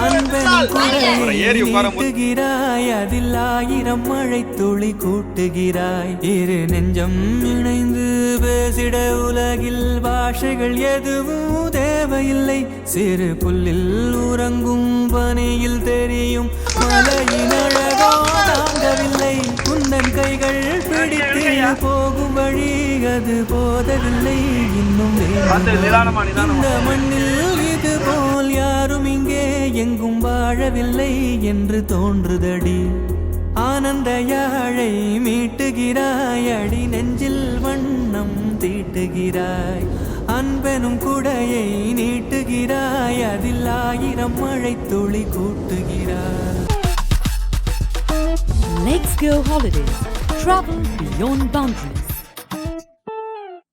அன்பனும் கூட்டுகிறாய், அதில் 1000 மழை துளி கூட்டுகிறாய். இரு நெஞ்சம் இணைந்து பேசிட உலகில் பாஷைகள் எதுவும் தேவையில்லை. சிறு புல்லில் உறங்கும் பனியில் தெரியும் மலையின் அழகோ தாங்கவில்லை. குந்தன் கைகள் பிடித்து போகும் வழி அது போதவில்லை. இன்னும் இந்த மண்ணில் இது போல் யாரும் இங்கே எங்கும் வாழவில்லை என்று தோன்றுதடி. ஆனந்த யாழை மீட்டுகிறாய், அடி நெஞ்சில் வண்ணம் தீட்டுகிறாய். அன்பெனும் குடையை நீட்டுகிறாய், அதில் 1000 மழை துளி கூட்டுகிறாய். Let's go holidays. Travel beyond boundaries.